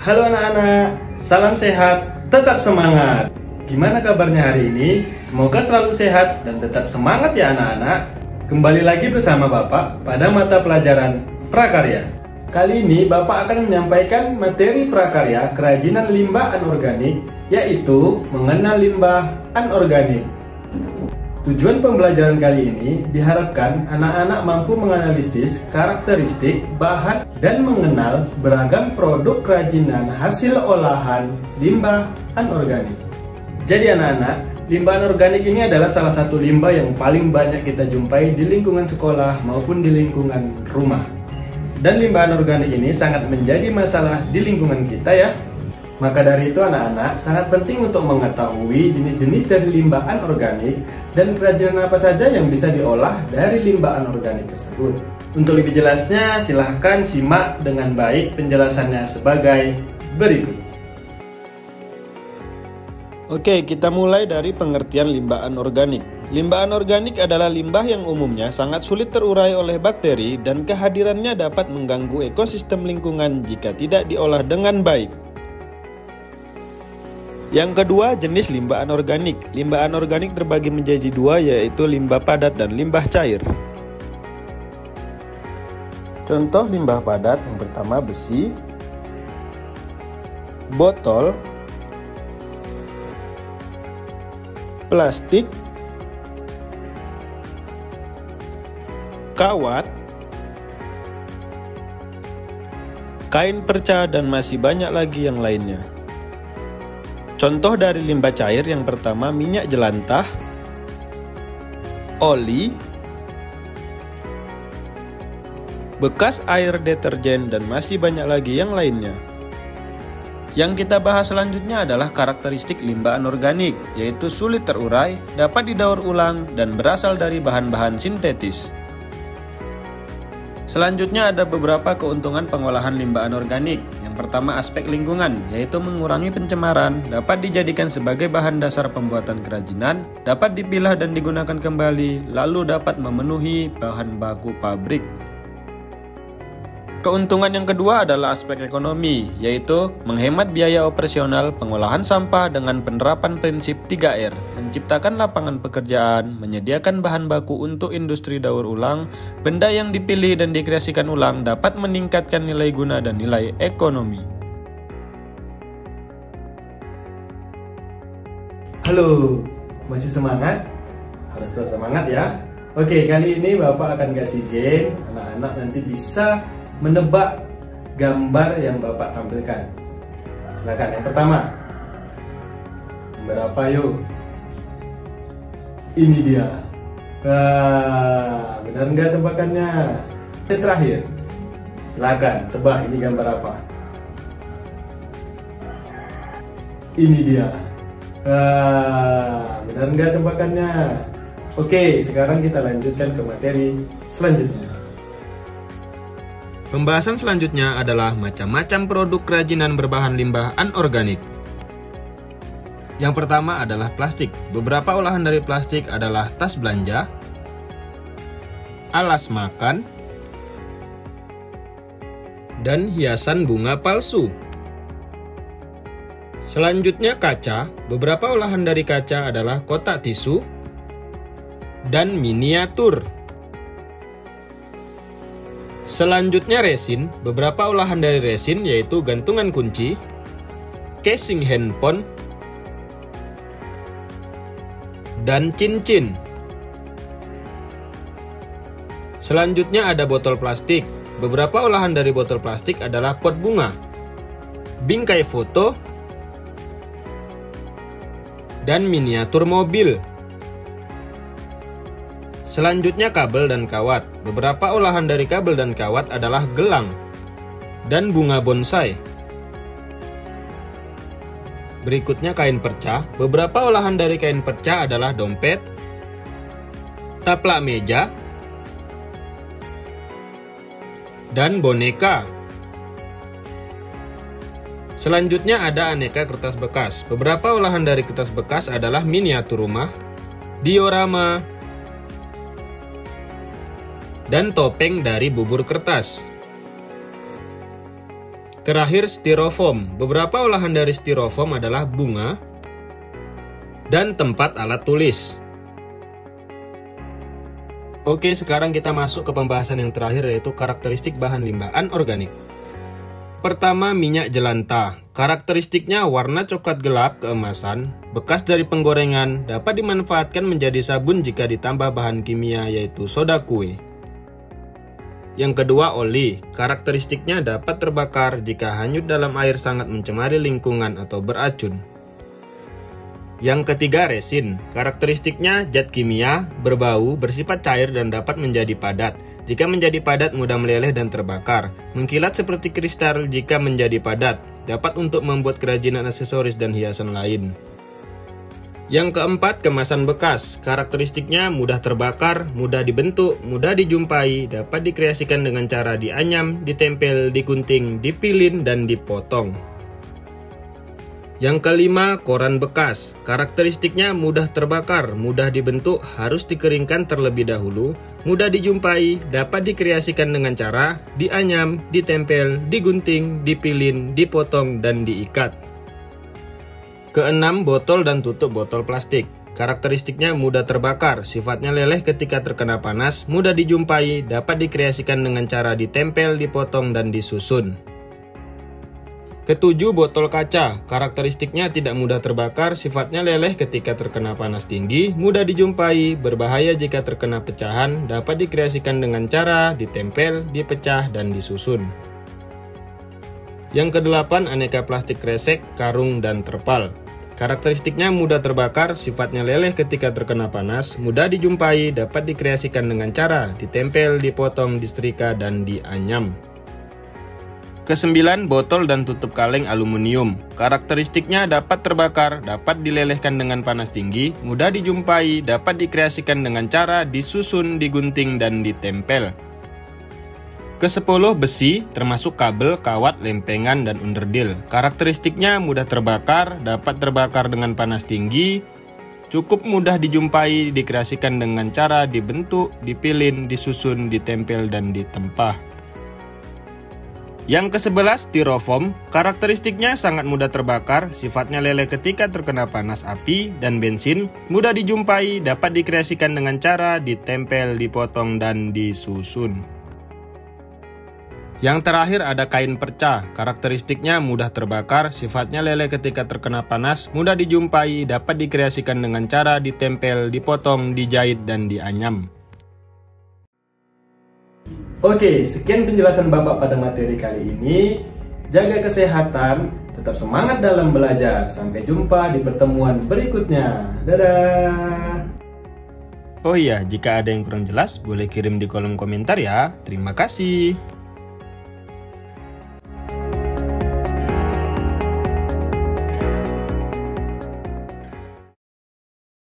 Halo anak-anak, salam sehat, tetap semangat. Gimana kabarnya hari ini? Semoga selalu sehat dan tetap semangat ya anak-anak. Kembali lagi bersama Bapak pada mata pelajaran prakarya. Kali ini Bapak akan menyampaikan materi prakarya kerajinan limbah anorganik, yaitu mengenal limbah anorganik. Tujuan pembelajaran kali ini diharapkan anak-anak mampu menganalisis karakteristik, bahan, dan mengenal beragam produk kerajinan hasil olahan limbah anorganik. Jadi anak-anak, limbah anorganik ini adalah salah satu limbah yang paling banyak kita jumpai di lingkungan sekolah maupun di lingkungan rumah. Dan limbah anorganik ini sangat menjadi masalah di lingkungan kita ya. Maka dari itu anak-anak sangat penting untuk mengetahui jenis-jenis dari limbah anorganik dan kerajinan apa saja yang bisa diolah dari limbah anorganik tersebut. Untuk lebih jelasnya silahkan simak dengan baik penjelasannya sebagai berikut. Oke, kita mulai dari pengertian limbah anorganik. Limbah anorganik adalah limbah yang umumnya sangat sulit terurai oleh bakteri dan kehadirannya dapat mengganggu ekosistem lingkungan jika tidak diolah dengan baik. Yang kedua, jenis limbah anorganik. Limbah anorganik terbagi menjadi dua, yaitu limbah padat dan limbah cair. Contoh limbah padat yang pertama besi, botol, plastik, kawat, kain perca, dan masih banyak lagi yang lainnya. Contoh dari limbah cair yang pertama minyak jelantah, oli, bekas air deterjen, dan masih banyak lagi yang lainnya. Yang kita bahas selanjutnya adalah karakteristik limbah anorganik, yaitu sulit terurai, dapat didaur ulang, dan berasal dari bahan-bahan sintetis. Selanjutnya ada beberapa keuntungan pengolahan limbah anorganik. Yang pertama aspek lingkungan, yaitu mengurangi pencemaran, dapat dijadikan sebagai bahan dasar pembuatan kerajinan, dapat dipilah dan digunakan kembali, lalu dapat memenuhi bahan baku pabrik. Keuntungan yang kedua adalah aspek ekonomi, yaitu menghemat biaya operasional pengolahan sampah dengan penerapan prinsip 3R, menciptakan lapangan pekerjaan, menyediakan bahan baku untuk industri daur ulang, benda yang dipilih dan dikreasikan ulang dapat meningkatkan nilai guna dan nilai ekonomi. Halo, masih semangat? Harus tetap semangat ya. Oke, kali ini Bapak akan kasih game, anak-anak nanti bisa menebak gambar yang Bapak tampilkan. Silakan yang pertama. Berapa yuk? Ini dia. Benar nggak tebakannya? Yang terakhir. Silakan tebak ini gambar apa? Ini dia. Benar nggak tebakannya? Oke, sekarang kita lanjutkan ke materi selanjutnya. Pembahasan selanjutnya adalah macam-macam produk kerajinan berbahan limbah anorganik. Yang pertama adalah plastik. Beberapa olahan dari plastik adalah tas belanja, alas makan, dan hiasan bunga palsu. Selanjutnya kaca. Beberapa olahan dari kaca adalah kotak tisu dan miniatur. Selanjutnya resin. Beberapa olahan dari resin yaitu gantungan kunci, casing handphone, dan cincin. Selanjutnya ada botol plastik. Beberapa olahan dari botol plastik adalah pot bunga, bingkai foto, dan miniatur mobil. Selanjutnya kabel dan kawat. Beberapa olahan dari kabel dan kawat adalah gelang dan bunga bonsai. Berikutnya kain perca. Beberapa olahan dari kain perca adalah dompet, taplak meja, dan boneka. Selanjutnya ada aneka kertas bekas. Beberapa olahan dari kertas bekas adalah miniatur rumah, diorama, dan topeng dari bubur kertas. Terakhir, styrofoam. Beberapa olahan dari styrofoam adalah bunga dan tempat alat tulis. Oke, sekarang kita masuk ke pembahasan yang terakhir, yaitu karakteristik bahan limbah anorganik. Pertama, minyak jelantah. Karakteristiknya warna coklat gelap keemasan, bekas dari penggorengan, dapat dimanfaatkan menjadi sabun jika ditambah bahan kimia yaitu soda kue. Yang kedua, oli. Karakteristiknya dapat terbakar jika hanyut dalam air sangat mencemari lingkungan atau beracun. Yang ketiga, resin. Karakteristiknya zat kimia, berbau, bersifat cair dan dapat menjadi padat. Jika menjadi padat, mudah meleleh dan terbakar. Mengkilat seperti kristal jika menjadi padat. Dapat untuk membuat kerajinan aksesoris dan hiasan lain. Yang keempat, kemasan bekas. Karakteristiknya mudah terbakar, mudah dibentuk, mudah dijumpai, dapat dikreasikan dengan cara dianyam, ditempel, digunting, dipilin, dan dipotong. Yang kelima, koran bekas. Karakteristiknya mudah terbakar, mudah dibentuk, harus dikeringkan terlebih dahulu, mudah dijumpai, dapat dikreasikan dengan cara dianyam, ditempel, digunting, dipilin, dipotong, dan diikat. Keenam, botol dan tutup botol plastik. Karakteristiknya mudah terbakar, sifatnya leleh ketika terkena panas, mudah dijumpai, dapat dikreasikan dengan cara ditempel, dipotong, dan disusun. Ketujuh, botol kaca. Karakteristiknya tidak mudah terbakar, sifatnya leleh ketika terkena panas tinggi, mudah dijumpai, berbahaya jika terkena pecahan, dapat dikreasikan dengan cara ditempel, dipecah, dan disusun. Yang kedelapan, aneka plastik kresek, karung, dan terpal. Karakteristiknya mudah terbakar, sifatnya leleh ketika terkena panas, mudah dijumpai, dapat dikreasikan dengan cara ditempel, dipotong, disetrika, dan dianyam. Kesembilan, botol dan tutup kaleng aluminium. Karakteristiknya dapat terbakar, dapat dilelehkan dengan panas tinggi, mudah dijumpai, dapat dikreasikan dengan cara disusun, digunting, dan ditempel. Kesepuluh, besi, termasuk kabel, kawat, lempengan, dan underdeal. Karakteristiknya mudah terbakar, dapat terbakar dengan panas tinggi, cukup mudah dijumpai, dikreasikan dengan cara dibentuk, dipilin, disusun, ditempel, dan ditempah. Yang ke-11, styrofoam. Karakteristiknya sangat mudah terbakar, sifatnya leleh ketika terkena panas api dan bensin, mudah dijumpai, dapat dikreasikan dengan cara ditempel, dipotong, dan disusun. Yang terakhir ada kain perca. Karakteristiknya mudah terbakar, sifatnya leleh ketika terkena panas, mudah dijumpai, dapat dikreasikan dengan cara ditempel, dipotong, dijahit, dan dianyam. Oke, sekian penjelasan Bapak pada materi kali ini. Jaga kesehatan, tetap semangat dalam belajar. Sampai jumpa di pertemuan berikutnya. Dadah! Oh iya, jika ada yang kurang jelas, boleh kirim di kolom komentar ya. Terima kasih.